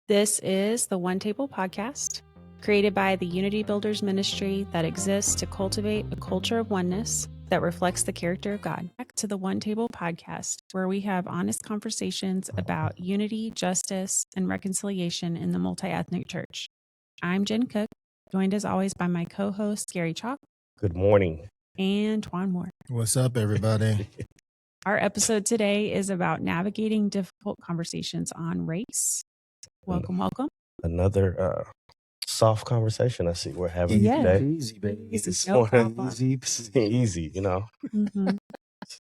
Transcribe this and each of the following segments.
This is the One Table Podcast, created by the Unity Builders Ministry that exists to cultivate a culture of oneness that reflects the character of God. Back to the One Table Podcast, where we have honest conversations about unity, justice, and reconciliation in the multi-ethnic church. I'm Jen Cook, joined as always by my co-host, Gary Chalk. Good morning. And Juan Moore. What's up, everybody? Our episode today is about navigating difficult conversations on race. Welcome. Another soft conversation I see we're having today. Easy, baby. Easy, you know. Mm-hmm.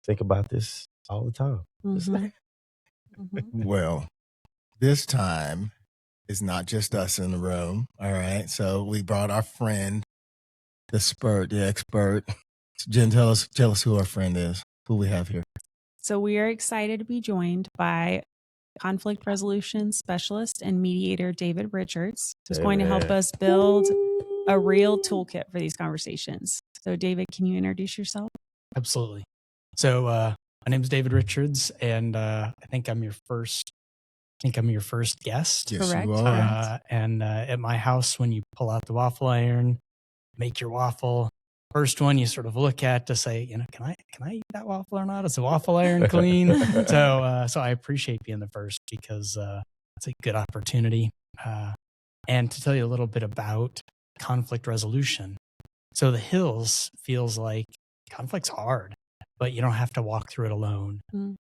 Think about this all the time. Well, this time it's not just us in the room. All right. So we brought our friend, the expert. Jen, tell us who our friend is, who we have here. So we are excited to be joined by conflict resolution specialist and mediator David Richards, who's going to help us build a real toolkit for these conversations. So David, can you introduce yourself? Absolutely. So my name is David Richards, and I think I'm your first guest. Yes, Correct. you are. And at my house, when you pull out the waffle iron, make your waffle, first one you sort of look at to say, can I eat that waffle or not? Is the waffle iron clean? So I appreciate being the first because it's a good opportunity. And to tell you a little bit about conflict resolution. So the Hills feels like conflict's hard, but you don't have to walk through it alone.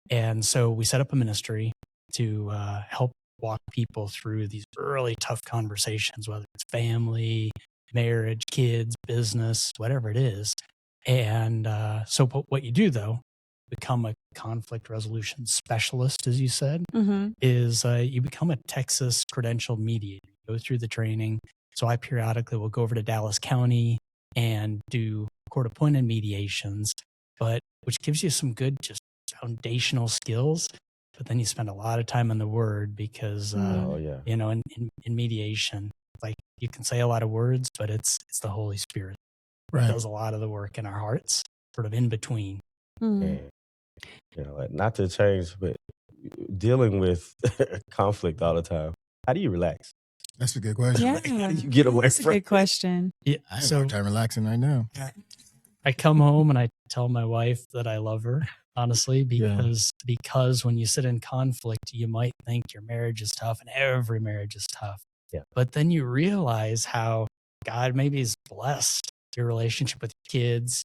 And so we set up a ministry to help walk people through these really tough conversations, whether it's family, marriage, kids, business, whatever it is. And so what you do, though, become a conflict resolution specialist, as you said, is you become a Texas credentialed mediator. You go through the training. So I periodically will go over to Dallas County and do court-appointed mediations, which gives you some good just foundational skills. But then you spend a lot of time on the word because, in mediation, like you can say a lot of words, but it's the Holy Spirit that does a lot of the work in our hearts, sort of in between. And, not to change, but dealing with conflict all the time. How do you relax? That's a good question. Yeah. How do you get away That's a from good question. Yeah, I have a hard time relaxing right now. I come home and I tell my wife that I love her, honestly, because when you sit in conflict, you might think your marriage is tough, and every marriage is tough. Yeah. But then you realize how God maybe has blessed your relationship with your kids,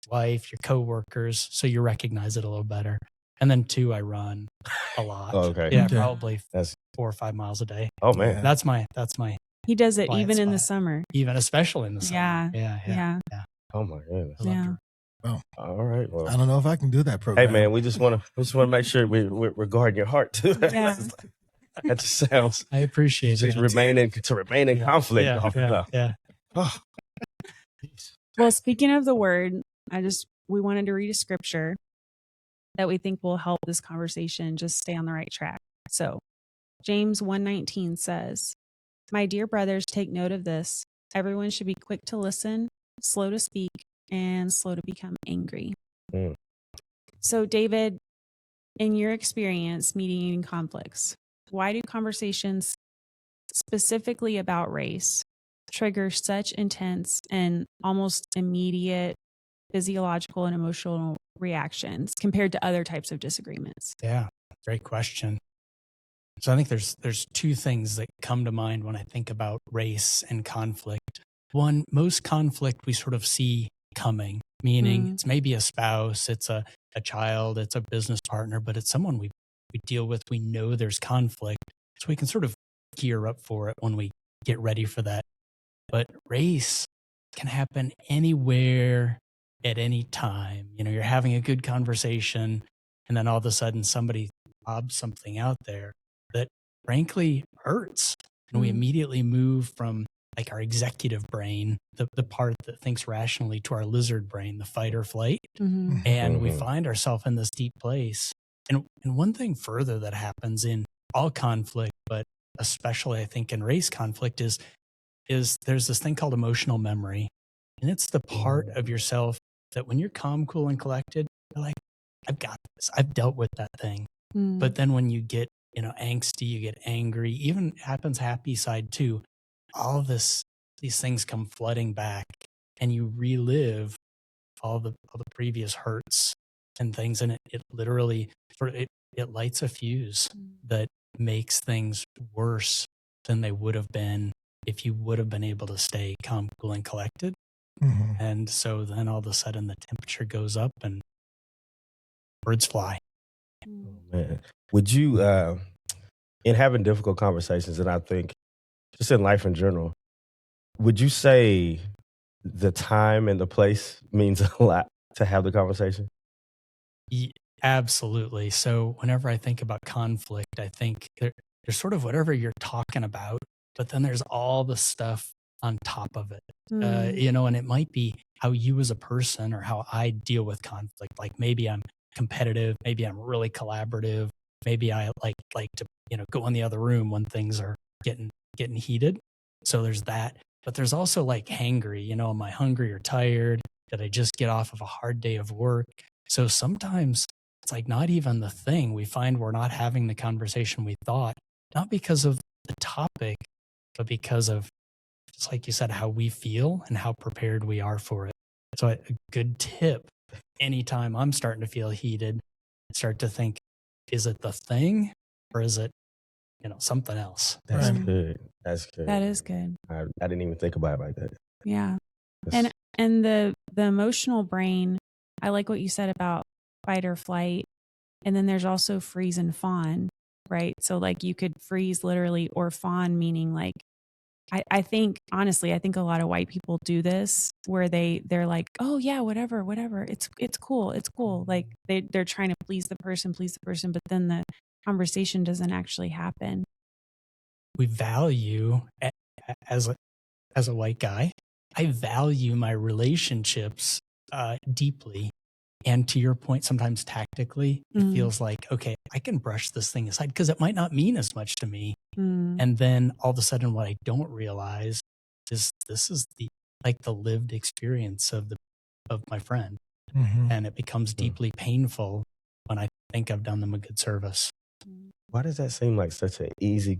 wife, your coworkers, so you recognize it a little better. And then 2, I run a lot. Oh, okay. Yeah, Okay. probably That's- 4 or 5 miles a day. Oh man. That's my He does it Quiet even in the spot. summer. even especially in the summer. Yeah. Oh my goodness. I love Yeah. her. All right. I Well, don't know if I can do that program. hey man, we just want to make sure we're guarding your heart too. Yeah. That just sounds I appreciate just it. remain in conflict. Yeah. Oh, Well, speaking of the word, we wanted to read a scripture that we think will help this conversation just stay on the right track. So James 1:19 says, "My dear brothers, take note of this. Everyone should be quick to listen, slow to speak, and slow to become angry." Mm. So David, in your experience mediating conflicts, why do conversations specifically about race trigger such intense and almost immediate physiological and emotional reactions compared to other types of disagreements? Yeah, great question. So I think there's 2 things that come to mind when I think about race and conflict. One, most conflict we sort of see coming, meaning it's maybe a spouse, it's a child, it's a business partner, but it's someone we deal with. We know there's conflict, so we can sort of gear up for it when we get ready for that. But race can happen anywhere at any time. You're having a good conversation, and then all of a sudden somebody lobs something out there that frankly hurts. And we immediately move from like our executive brain, the part that thinks rationally, to our lizard brain, the fight or flight. And we find ourselves in this deep place. And one thing further that happens in all conflict, but especially I think in race conflict, is there's this thing called emotional memory. And it's the part of yourself that when you're calm, cool, and collected, you're like, I've got this. I've dealt with that thing. But then when you get angsty, you get angry, even happens happy side too. All these things come flooding back, and you relive all the previous hurts and things, and it literally it lights a fuse that makes things worse than they would have been if you would have been able to stay calm, cool, and collected. Mm-hmm. And so then all of a sudden the temperature goes up and birds fly. Oh, man, would you, in having difficult conversations, and I think just in life in general, would you say the time and the place means a lot to have the conversation? Absolutely. So whenever I think about conflict, I think there's sort of whatever you're talking about, but then there's all the stuff on top of it. And it might be how you as a person or how I deal with conflict. Like maybe I'm competitive, maybe I'm really collaborative, maybe I like to go in the other room when things are getting heated. So there's that, but there's also like hangry. Am I hungry or tired? Did I just get off of a hard day of work? So sometimes it's like not even the thing. We find we're not having the conversation we thought, not because of the topic, but because of, just like you said, how we feel and how prepared we are for it. So a good tip, anytime I'm starting to feel heated, start to think, is it the thing or is it, something else? That's Right. good. That's good. That is good. I didn't even think about it like that. Yeah. That's- And the emotional brain, I like what you said about fight or flight. And then there's also freeze and fawn, right? So like you could freeze literally, or fawn meaning like, I think, honestly, I think a lot of white people do this where they're like, oh yeah, whatever. It's cool. It's cool. Like they're trying to please the person, but then the conversation doesn't actually happen. We value, as a white guy, I value my relationships deeply. And to your point, sometimes tactically, it feels like, okay, I can brush this thing aside because it might not mean as much to me. And then all of a sudden, what I don't realize is this is the lived experience of my friend. Mm-hmm. And it becomes deeply painful when I think I've done them a good service. Why does that seem like such an easy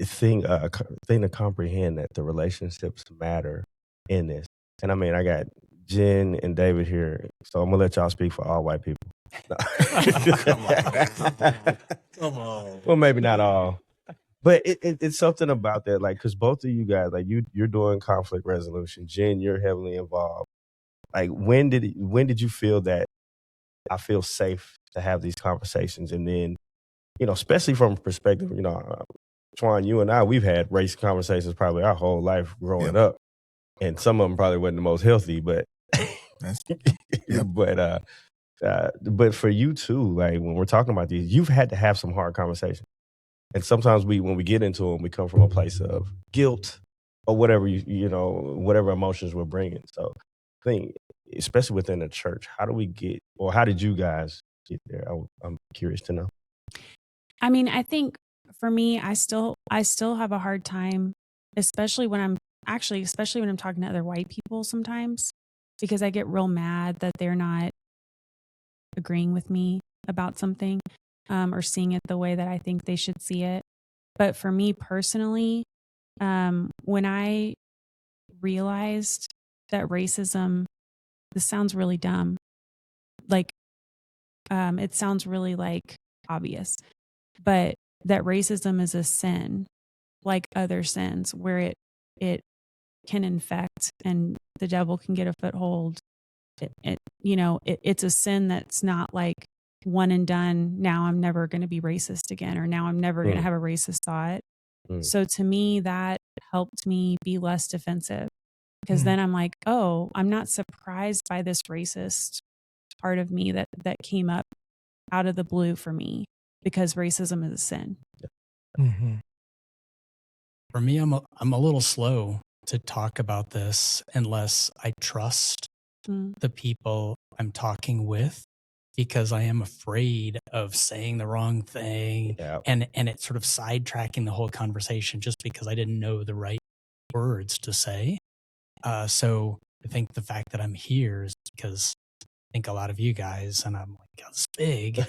thing to comprehend, that the relationships matter in this? And I mean, I got Jen and David here, so I'm gonna let y'all speak for all white people. Come on. Well, maybe not all, but it's something about that, like, because both of you guys, like, you're doing conflict resolution. Jen, you're heavily involved. Like, when did you feel that I feel safe to have these conversations? And then, especially from a perspective, Twan, you and I, we've had race conversations probably our whole life growing up, and some of them probably wasn't the most healthy, but but for you too, like when we're talking about these, you've had to have some hard conversations, and sometimes when we get into them, we come from a place of guilt or whatever whatever emotions we're bringing. So I think, especially within the church, how did you guys get there? I'm curious to know. I mean, I think for me, I still have a hard time, especially when I'm talking to other white people sometimes, because I get real mad that they're not agreeing with me about something, or seeing it the way that I think they should see it. But for me personally, when I realized that racism, this sounds really dumb, like, it sounds really like obvious, but that racism is a sin, like other sins, where it can infect and the devil can get a foothold. It's a sin that's not like one and done. Now I'm never going to be racist again, or now I'm never going to have a racist thought. So to me, that helped me be less defensive, because then I'm like, oh, I'm not surprised by this racist part of me that came up out of the blue for me, because racism is a sin. Mm-hmm. For me, I'm a little slow to talk about this unless I trust the people I'm talking with, because I am afraid of saying the wrong thing and it sort of sidetracking the whole conversation just because I didn't know the right words to say. So I think the fact that I'm here is because I think a lot of you guys, and I'm like, oh, this big,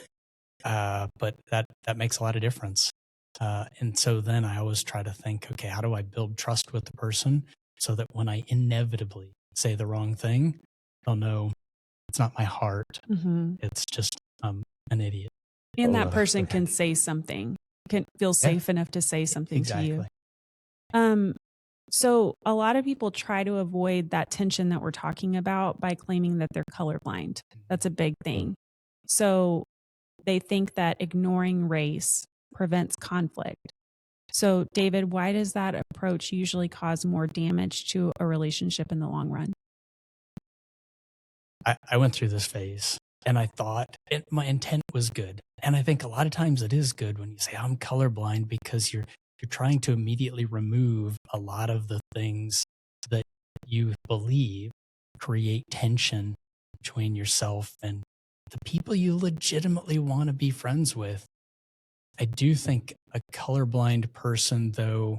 but that makes a lot of difference. And so then I always try to think, okay, how do I build trust with the person so that when I inevitably say the wrong thing, they'll know it's not my heart. Mm-hmm. It's just an idiot. And Oh, that person can say something, can feel safe enough to say something to you. So a lot of people try to avoid that tension that we're talking about by claiming that they're colorblind. That's a big thing. So they think that ignoring race prevents conflict. So David, why does that approach usually cause more damage to a relationship in the long run? I went through this phase and I thought my intent was good. And I think a lot of times it is good when you say I'm colorblind, because you're trying to immediately remove a lot of the things that you believe create tension between yourself and the people you legitimately want to be friends with. I do think a colorblind person, though,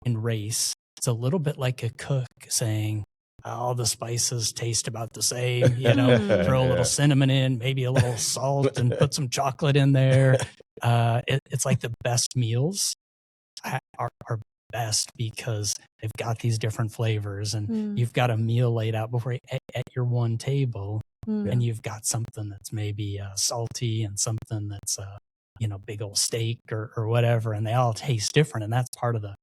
in race, it's a little bit like a cook saying, all the spices taste about the same, throw a little cinnamon in, maybe a little salt, and put some chocolate in there. It's like the best meals are best because they've got these different flavors, and you've got a meal laid out before at your one table, and you've got something that's maybe salty and something that's big old steak or whatever, and they all taste different, and that's part of the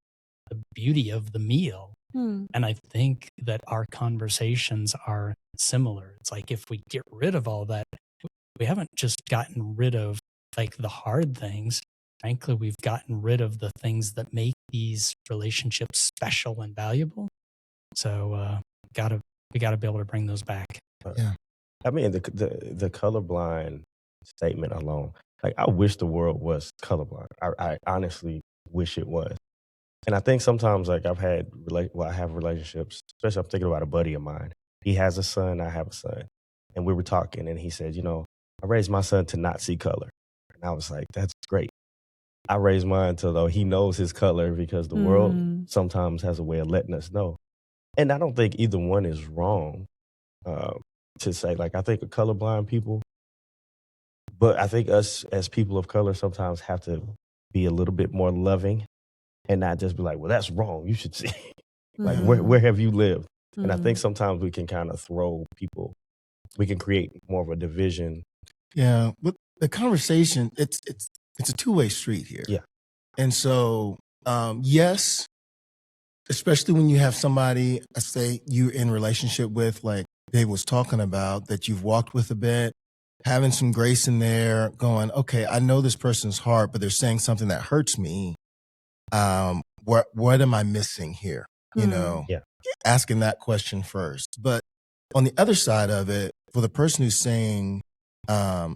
beauty of the meal. And I think that our conversations are similar. It's like if we get rid of all that, we haven't just gotten rid of like the hard things. Frankly, we've gotten rid of the things that make these relationships special and valuable. So we gotta be able to bring those back. Yeah. I mean, the colorblind statement alone, like I wish the world was colorblind. I honestly wish it was. And I think sometimes, like I have relationships, especially I'm thinking about a buddy of mine. He has a son, I have a son. And we were talking and he said, I raised my son to not see color. And I was like, that's great. I raised mine to, though, he knows his color because the world sometimes has a way of letting us know. And I don't think either one is wrong to say, like, I think of colorblind people, but I think us as people of color sometimes have to be a little bit more loving and not just be like, well, that's wrong. You should see. Like, where have you lived? And I think sometimes we can kind of throw people, we can create more of a division. Yeah. But the conversation, it's a two-way street here. Yeah. And so, yes, especially when you have somebody, I say you're in relationship with, like Dave was talking about, that you've walked with a bit, having some grace in there, going, okay, I know this person's heart, but they're saying something that hurts me. What am I missing here? Asking that question first. But on the other side of it, for the person who's saying, I'm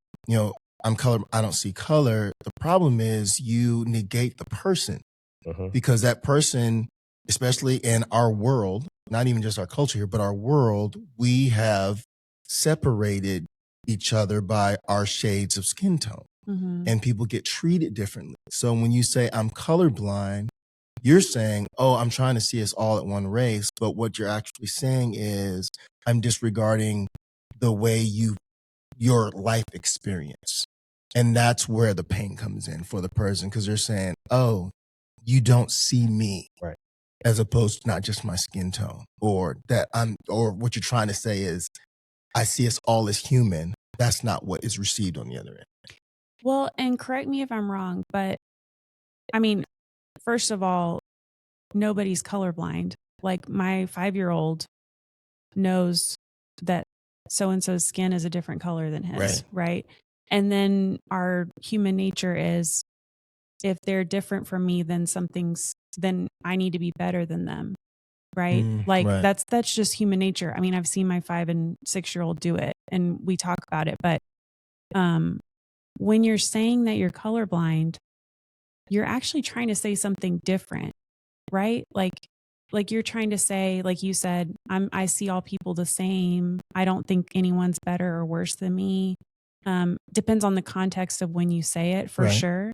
color, I don't see color. The problem is you negate the person because that person, especially in our world, not even just our culture here, but our world, we have separated each other by our shades of skin tone. And people get treated differently. So when you say I'm colorblind, you're saying, oh, I'm trying to see us all at one race. But what you're actually saying is I'm disregarding the way your life experience. And that's where the pain comes in for the person, because they're saying, oh, you don't see me. Right. As opposed to not just my skin tone, or what you're trying to say is I see us all as human. That's not what is received on the other end. Well, and correct me if I'm wrong, but I mean, first of all, nobody's colorblind. Like my 5-year-old knows that so-and-so's skin is a different color than his, right? And then our human nature is, if they're different from me, then then I need to be better than them, right? That's just human nature. I mean, I've seen my 5 and 6-year-old do it, and we talk about it. But when you're saying that you're colorblind, you're actually trying to say something different, right? Like you're trying to say, like you said, I see all people the same. I don't think anyone's better or worse than me. Depends on the context of when you say it, for sure.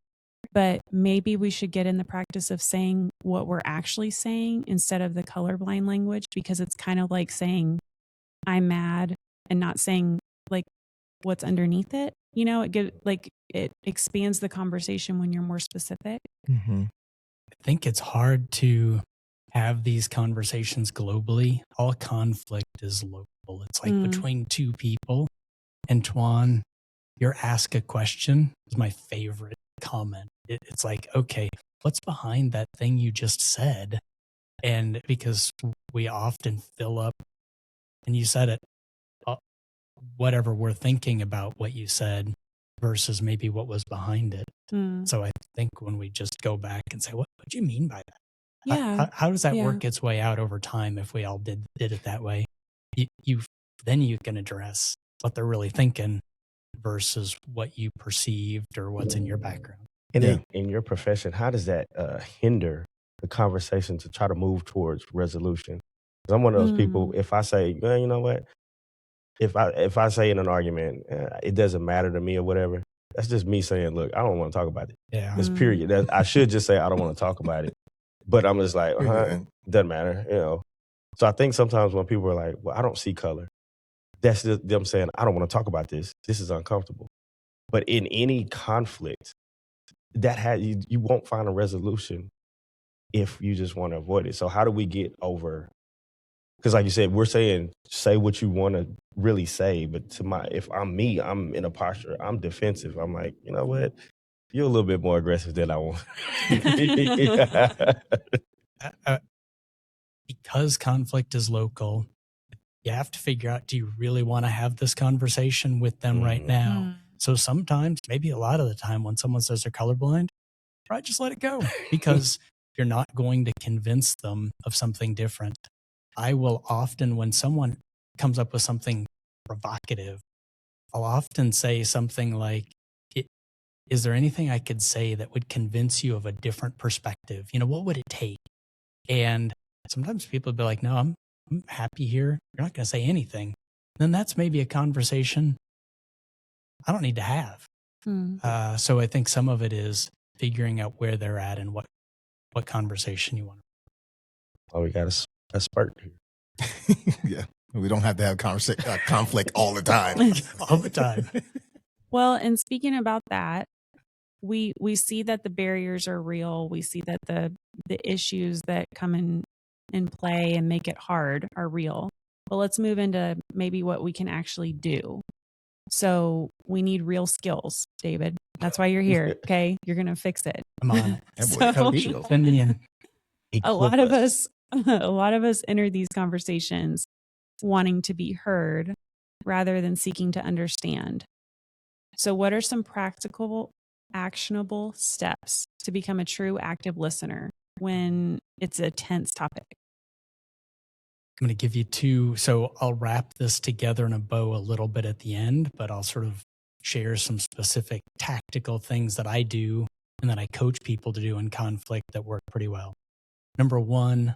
But maybe we should get in the practice of saying what we're actually saying instead of the colorblind language, because it's kind of like saying I'm mad and not saying like what's underneath it. it expands the conversation when you're more specific. Mm-hmm. I think it's hard to have these conversations globally. All conflict is local. It's like between two people. And Tuan, your ask a question is my favorite comment. It's like, okay, what's behind that thing you just said? And because we often fill up, and you said it, whatever we're thinking about what you said versus maybe what was behind it. So I think when we just go back and say, what do you mean by that? Yeah. How does that work its way out over time if we all did it that way? Then you can address what they're really thinking versus what you perceived or what's in your background. And in your profession, how does that hinder the conversation to try to move towards resolution? 'Cause I'm one of those people, if I say, well, you know what? If I say in an argument, it doesn't matter to me or whatever, that's just me saying, look, I don't want to talk about it. Yeah. It's period. I should just say I don't want to talk about it. But I'm just like, doesn't matter, So I think sometimes when people are like, well, I don't see color, that's just them saying, I don't want to talk about this. This is uncomfortable. But in any conflict, you won't find a resolution if you just want to avoid it. So how do we get over? Because like you said, we're saying say what you want to really say, but if I'm me, I'm in a posture, I'm defensive. I'm like, you know what? You're a little bit more aggressive than I want. Because conflict is local, you have to figure out, do you really want to have this conversation with them right now? So sometimes, maybe a lot of the time, when someone says they're colorblind, right, just let it go, because you're not going to convince them of something different. I will often, when someone comes up with something provocative, I'll often say something like, is there anything I could say that would convince you of a different perspective? What would it take? And sometimes people will be like, no, I'm happy here. You're not going to say anything. Then that's maybe a conversation I don't need to have. So I think some of it is figuring out where they're at and what conversation you want. Oh, we got a spurt here. Yeah. We don't have to have conflict all the time. All the time. Well, and speaking about that, we see that the barriers are real. We see that the issues that come in play and make it hard are real. But let's move into maybe what we can actually do. So we need real skills, David. That's why you're here. Okay, you're gonna fix it. Come on, So, send me in. a lot of us enter these conversations wanting to be heard rather than seeking to understand. So what are some practical, actionable steps to become a true active listener when it's a tense topic? I'm going to give you two. So I'll wrap this together in a bow a little bit at the end, but I'll sort of share some specific tactical things that I do and that I coach people to do in conflict that work pretty well. Number one,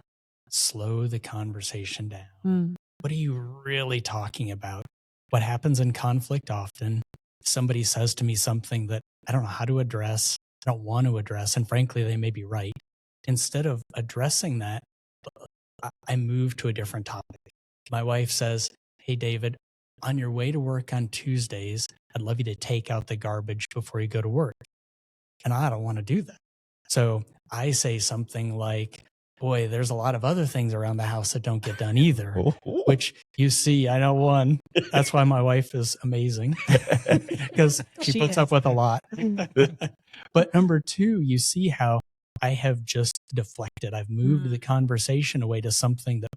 slow the conversation down. What are you really talking about? What happens in conflict often, somebody says to me something that I don't know how to address, I don't want to address, and frankly, they may be right. Instead of addressing that, I move to a different topic. My wife says, hey, David, on your way to work on Tuesdays, I'd love you to take out the garbage before you go to work. And I don't want to do that. So I say something like, boy, there's a lot of other things around the house that don't get done either, which you see, I know one, that's why my wife is amazing, because she puts up with a lot. But number two, you see how I have just deflected. I've moved the conversation away to something that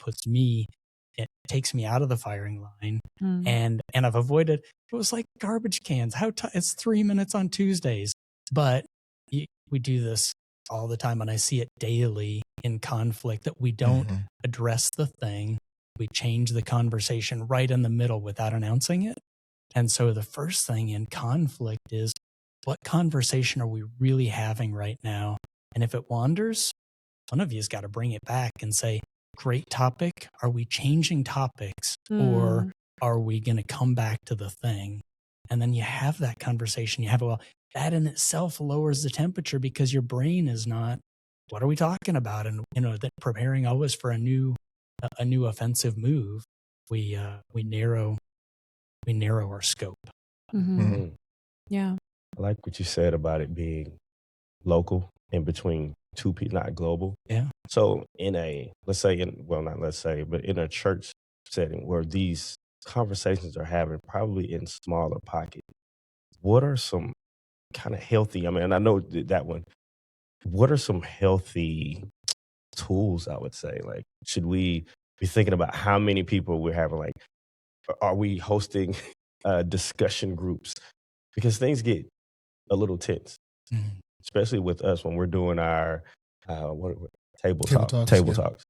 it takes me out of the firing line. And I've avoided, it was like garbage cans. It's 3 minutes on Tuesdays, but we do this all the time. And I see it daily in conflict that we don't address the thing. We change the conversation right in the middle without announcing it. And so the first thing in conflict is, what conversation are we really having right now? And if it wanders, one of you has got to bring it back and say, great topic. Are we changing topics or are we going to come back to the thing? And then you have that conversation. That in itself lowers the temperature because your brain is not, what are we talking about? And, that preparing always for a new offensive move, we narrow our scope. Yeah. I like what you said about it being local in between two people, not global. Yeah. So in a, let's say, not let's say, but in a church setting where these conversations are having probably in smaller pockets, what are some kind of healthy, I mean, and I know that one, what are some healthy tools, I would say? Like, should we be thinking about how many people we're having? Like, are we hosting discussion groups? Because things get a little tense, Mhm. especially with us when we're doing our table Table talk, talks, table yeah. talks.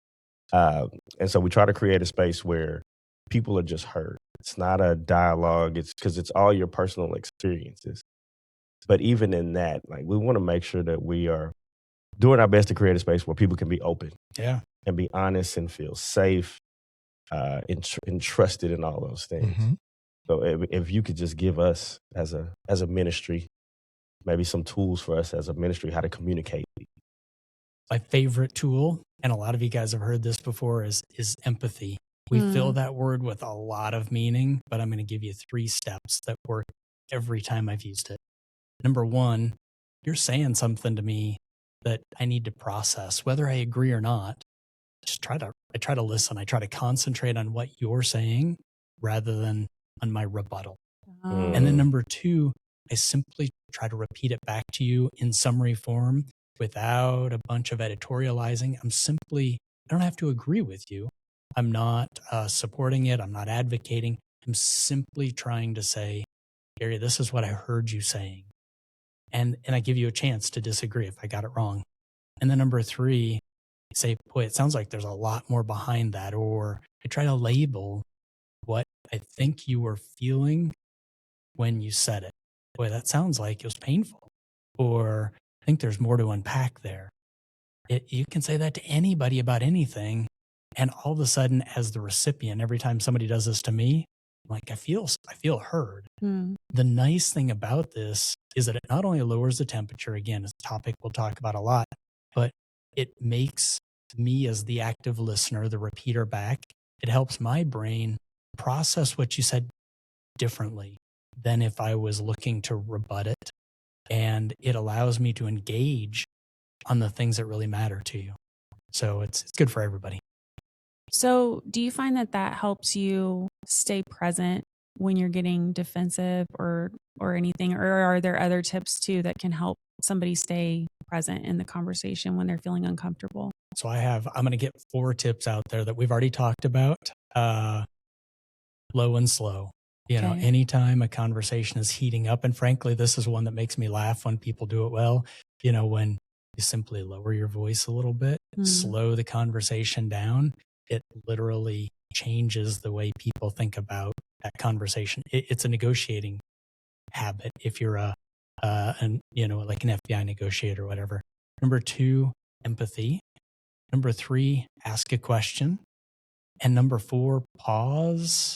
And so we try to create a space where people are just heard. It's not a dialogue. It's because it's all your personal experiences. But even in that, like, we want to make sure that we are doing our best to create a space where people can be open Yeah. and be honest and feel safe, and trusted in all those things. Mhm. So if you could just give us as a ministry, maybe some tools for us as a ministry, how to communicate. My favorite tool, and a lot of you guys have heard this before, is empathy. We fill that word with a lot of meaning, but I'm going to give you 3 steps that work every time I've used it. Number 1, you're saying something to me that I need to process, whether I agree or not. I try to listen. I try to concentrate on what you're saying rather than on my rebuttal. And then number 2, I simply try to repeat it back to you in summary form without a bunch of editorializing. I don't have to agree with you. I'm not supporting it. I'm not advocating. I'm simply trying to say, Gary, this is what I heard you saying. And I give you a chance to disagree if I got it wrong. And then number 3, say, boy, it sounds like there's a lot more behind that. Or I try to label what I think you were feeling when you said it. Boy, that sounds like it was painful. Or I think there's more to unpack there. You can say that to anybody about anything. And all of a sudden, as the recipient, every time somebody does this to me, I'm like, I feel heard. The nice thing about this is that it not only lowers the temperature, again, it's a topic we'll talk about a lot, but it makes me as the active listener, the repeater back, it helps my brain process what you said differently than if I was looking to rebut it. And it allows me to engage on the things that really matter to you. So it's good for everybody. So, do you find that helps you stay present when you're getting defensive or anything? Or are there other tips too that can help somebody stay present in the conversation when they're feeling uncomfortable? So I'm going to get 4 tips out there that we've already talked about. Low and slow. Okay. Anytime a conversation is heating up, and frankly, this is one that makes me laugh when people do it well, when you simply lower your voice a little bit, slow the conversation down, it literally changes the way people think about that conversation. It's a negotiating habit if you're like an FBI negotiator or whatever. Number 2, empathy. Number 3, ask a question. And number 4, pause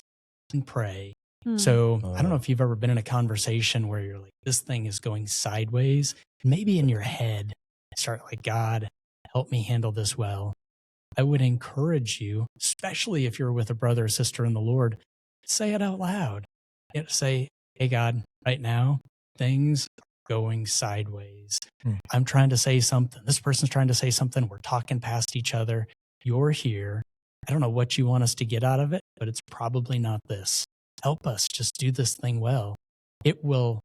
and pray. So I don't know if you've ever been in a conversation where you're like, this thing is going sideways. Maybe in your head, start like, God, help me handle this well. I would encourage you, especially if you're with a brother or sister in the Lord, say it out loud. Say, hey, God, right now, things are going sideways. I'm trying to say something. This person's trying to say something. We're talking past each other. You're here. I don't know what you want us to get out of it, but it's probably not this. Help us just do this thing well. It will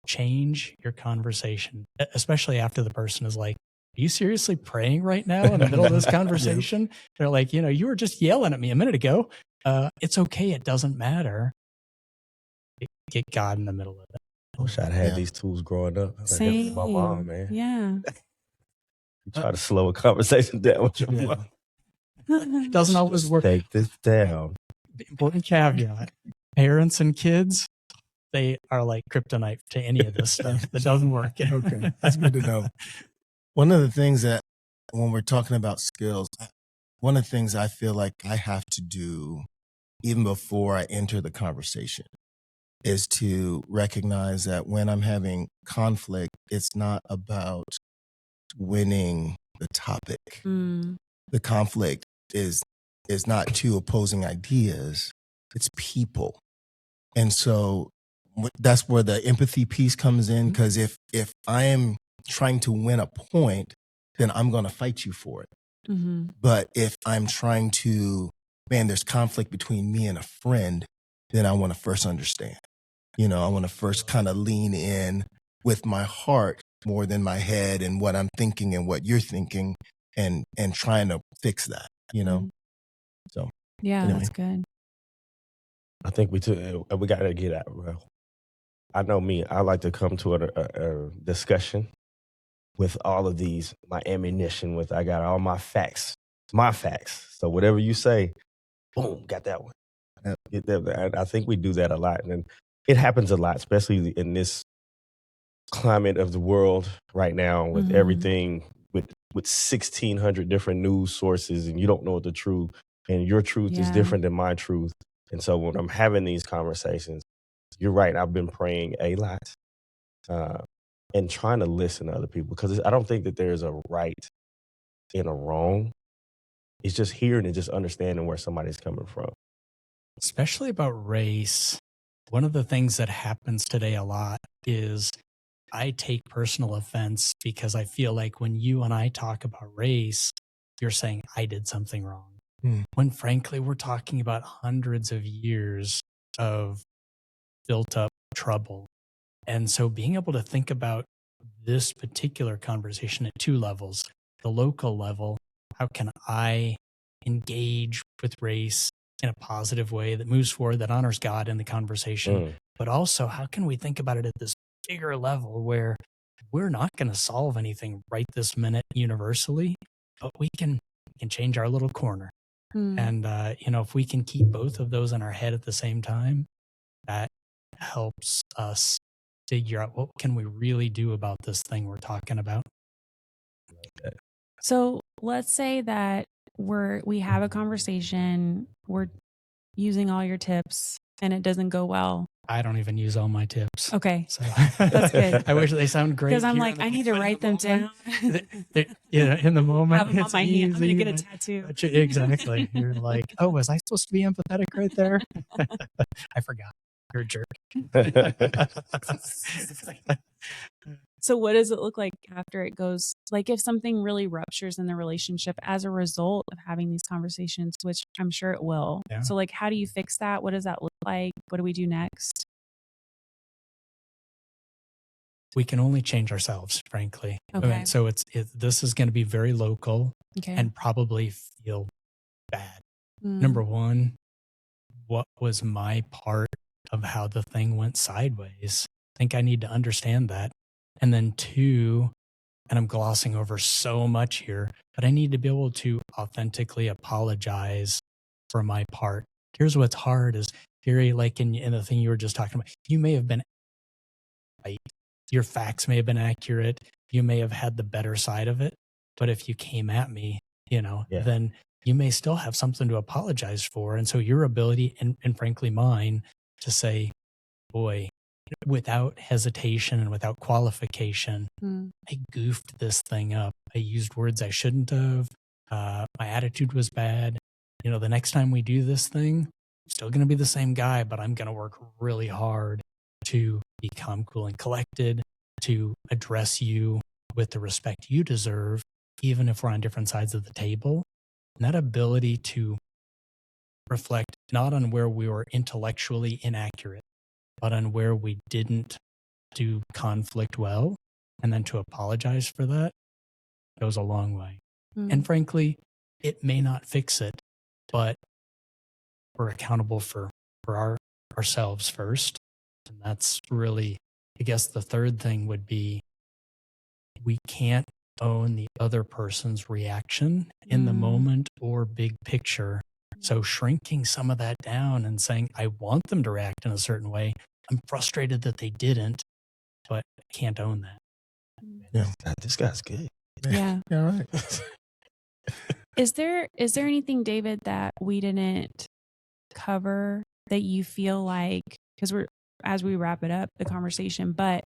change your conversation, especially after the person is like, are you seriously praying right now in the middle of this conversation? They're like, you were just yelling at me a minute ago. It's okay. It doesn't matter. Get God in the middle of it. I wish I'd had these tools growing up. Same. My mom, man. Yeah. You try to slow a conversation down with your mom. It doesn't always work. Take this down. Important caveat. Parents and kids, they are like kryptonite to any of this stuff. That doesn't work. Okay, that's good to know. One of the things that when we're talking about skills, one of the things I feel like I have to do even before I enter the conversation is to recognize that when I'm having conflict, it's not about winning the topic. The conflict is not two opposing ideas, it's people. And so that's where the empathy piece comes in. Because if I am trying to win a point, then I'm going to fight you for it. Mm-hmm. But if I'm trying to, there's conflict between me and a friend, then I want to first understand. I want to first kind of lean in with my heart more than my head and what I'm thinking and what you're thinking, and trying to fix that, So Yeah, anyway. that's good. I think we got to get out. Well, I know me. I like to come to a discussion with all of these, my ammunition. With I got all my facts. So whatever you say, boom, got that one. I think we do that a lot, and it happens a lot, especially in this climate of the world right now, with everything with 1,600 different news sources, and you don't know the truth, and your truth is different than my truth. And so when I'm having these conversations, you're right. I've been praying a lot and trying to listen to other people, because I don't think that there's a right and a wrong. It's just hearing and just understanding where somebody's coming from. Especially about race, one of the things that happens today a lot is I take personal offense, because I feel like when you and I talk about race, you're saying I did something wrong. When frankly, we're talking about hundreds of years of built up trouble. And so being able to think about this particular conversation at two levels, the local level, how can I engage with race in a positive way that moves forward, that honors God in the conversation, but also how can we think about it at this bigger level where we're not going to solve anything right this minute universally, but we can change our little corner. And, if we can keep both of those in our head at the same time, that helps us figure out what can we really do about this thing we're talking about. So let's say that we have a conversation, we're using all your tips, and it doesn't go well. I don't even use all my tips. Okay. So That's good. I wish they sound great. Because I'm like, I need to write them down. In the moment, Have them on it's my hand. I'm easy. going to get a tattoo. Exactly. You're like, oh, was I supposed to be empathetic right there? I forgot. You're a jerk. So what does it look like after it goes, like if something really ruptures in the relationship as a result of having these conversations, which I'm sure it will. Yeah. So like, how do you fix that? What does that look like? What do we do next? We can only change ourselves, frankly. Okay. So this is going to be very local Okay. and probably feel bad. Mm. Number one, what was my part of how the thing went sideways? I think I need to understand that. And then two, and I'm glossing over so much here, but I need to be able to authentically apologize for my part. Here's what's hard is, Gary, like in the thing you were just talking about, you may have been right. Your facts may have been accurate. You may have had the better side of it. But if you came at me, then you may still have something to apologize for. And so your ability, and frankly mine, to say, boy, without hesitation and without qualification, I goofed this thing up. I used words I shouldn't have. My attitude was bad. The next time we do this thing, I'm still going to be the same guy, but I'm going to work really hard to become cool and collected, to address you with the respect you deserve, even if we're on different sides of the table. And that ability to reflect not on where we were intellectually inaccurate, but on where we didn't do conflict well, and then to apologize for that goes a long way. And frankly, it may not fix it, but we're accountable for ourselves first. And that's really, I guess the third thing would be, we can't own the other person's reaction in the moment or big picture. So shrinking some of that down and saying, I want them to react in a certain way. I'm frustrated that they didn't, but I can't own that. Yeah. God, this guy's good. Yeah. Yeah, right. Is there anything, David, that we didn't cover that you feel like, because as we wrap it up, the conversation, but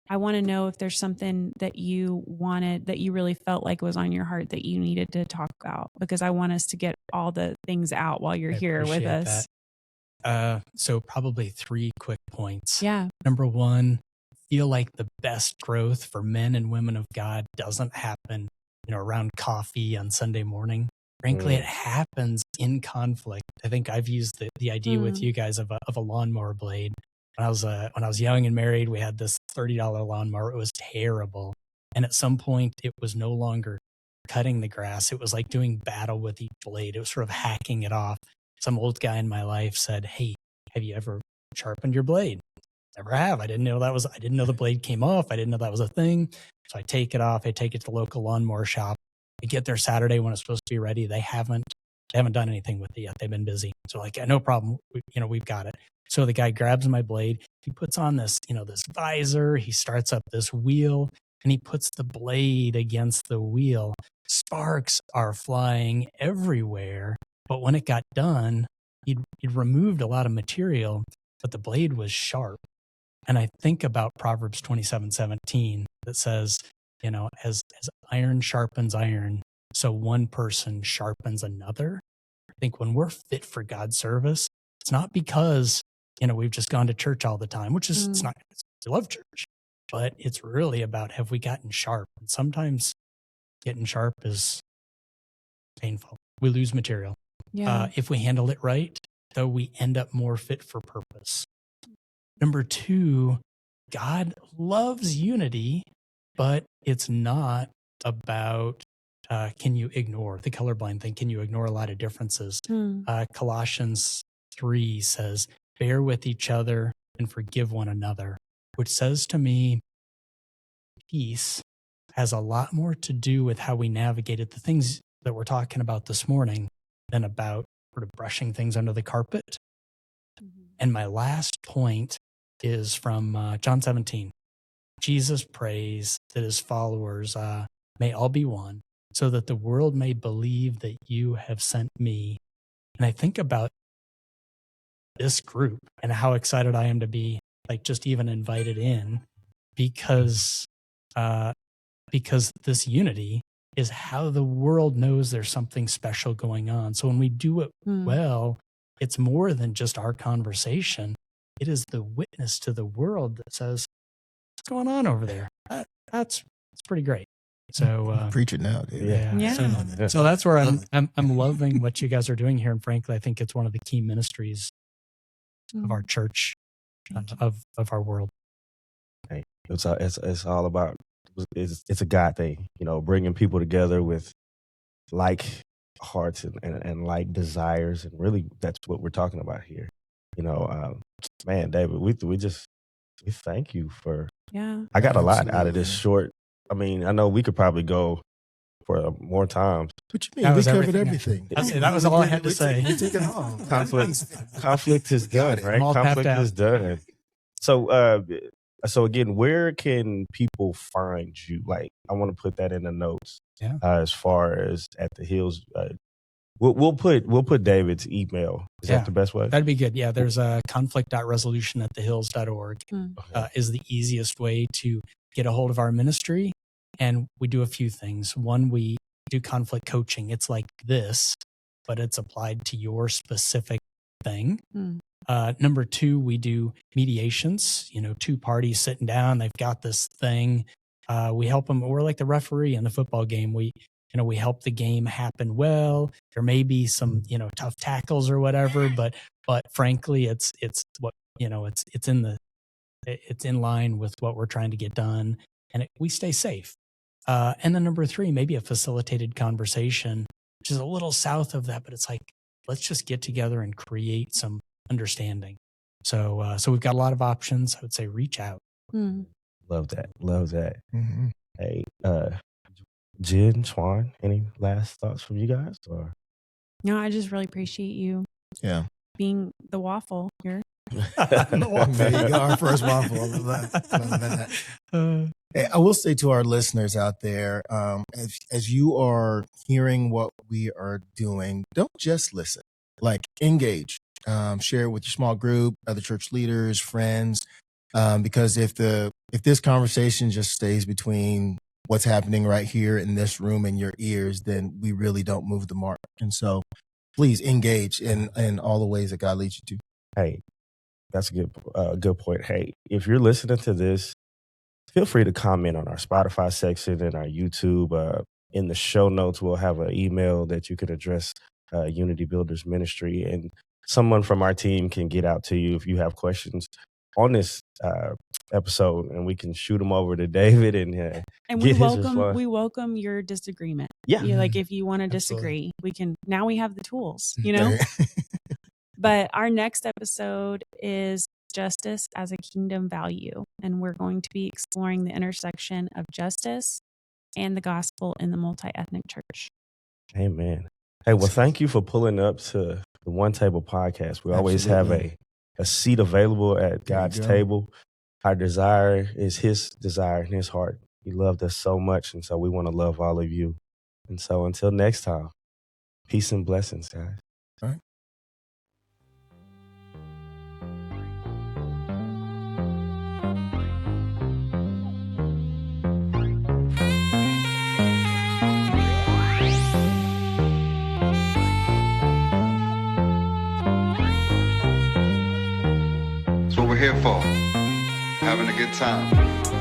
I want to know if there's something that you wanted, that you really felt like was on your heart that you needed to talk about, because I want us to get all the things out while you're here with us. So probably 3 quick points. Yeah. Number one, feel like the best growth for men and women of God doesn't happen, around coffee on Sunday morning. Frankly, it happens in conflict. I think I've used the idea with you guys of a lawnmower blade. When I was young and married, we had this $30 lawnmower. It was terrible. And at some point, it was no longer cutting the grass. It was like doing battle with each blade. It was sort of hacking it off. Some old guy in my life said, "Hey, have you ever sharpened your blade?" Never have. I didn't know the blade came off. I didn't know that was a thing. So I take it off. I take it to the local lawnmower shop. I get there Saturday when it's supposed to be ready. They haven't done anything with it yet. They've been busy. So like, no problem. We've got it. So the guy grabs my blade. He puts on this visor. He starts up this wheel and he puts the blade against the wheel. Sparks are flying everywhere. But when it got done, he'd removed a lot of material, but the blade was sharp. And I think about Proverbs 27:17 that says, as iron sharpens iron, so one person sharpens another. I think when we're fit for God's service, it's not because, we've just gone to church all the time, which is, it's not, I love church, but it's really about, have we gotten sharp? And sometimes getting sharp is painful. We lose material. Yeah. If we handle it right, though, we end up more fit for purpose. Number two, God loves unity, but it's not about can you ignore the colorblind thing? Can you ignore a lot of differences? Colossians 3 says, bear with each other and forgive one another, which says to me, peace has a lot more to do with how we navigated the things that we're talking about this morning than about sort of brushing things under the carpet. And my last point is from John 17. Jesus prays that his followers may all be one, so that the world may believe that you have sent me. And I think about this group and how excited I am to be just even invited in, because this unity is how the world knows there's something special going on. So when we do it well, it's more than just our conversation. It is the witness to the world that says, what's going on over there? That's pretty great. So preach it now, dude. Yeah. So that's where I'm loving what you guys are doing here. And frankly, I think it's one of the key ministries of our church, of our world. Hey, it's all about, it's a God thing, bringing people together with like hearts and like desires. And really, that's what we're talking about here. Man, David, we thank you for. Yeah. I got a lot out of this short. I mean, I know we could probably go for more times. What you mean? We covered everything. That was all I had to say. We took it all. Conflict is done, right? Conflict is done. So again, where can people find you? Like, I want to put that in the notes. Yeah. As far as at the Hills. We'll put David's email. Is that the best way? That'd be good. Yeah, there's a conflict.resolution@thehills.org is the easiest way to get a hold of our ministry. And we do a few things. One, we do conflict coaching. It's like this, but it's applied to your specific thing. Number two, we do mediations, two parties sitting down, they've got this thing. We help them. We're like the referee in the football game. We help the game happen well. There may be some, tough tackles or whatever, but frankly, it's what, it's in line with what we're trying to get done, and we stay safe. And then number three, maybe a facilitated conversation, which is a little south of that, but it's like, let's just get together and create some understanding. So we've got a lot of options. I would say reach out. Love that. Mm-hmm. Hey, Jen, Swan, any last thoughts from you guys? Or No, I just really appreciate you being the waffle here. There you go, our first waffle. I love that. Hey, I will say to our listeners out there, as you are hearing what we are doing, don't just listen. Engage. Share it with your small group, other church leaders, friends, because if this conversation just stays between what's happening right here in this room and your ears, then we really don't move the mark. And so please engage in all the ways that God leads you to. hey, That's a good point. Hey, if you're listening to this, feel free to comment on our Spotify section and our YouTube. In the show notes, we'll have an email that you can address Unity Builders Ministry, and someone from our team can get out to you if you have questions on this episode, and we can shoot them over to David and get his response. We welcome your disagreement. Yeah. Like if you want to disagree, now we have the tools, you know? But our next episode is justice as a kingdom value. And we're going to be exploring the intersection of justice and the gospel in the multi-ethnic church. Amen. Hey, well, thank you for pulling up to the One Table podcast. We always have a seat available at God's table. Our desire is his desire in his heart. He loved us so much, and so we want to love all of you. And so until next time, peace and blessings, guys. All right. That's what we're here for, having a good time.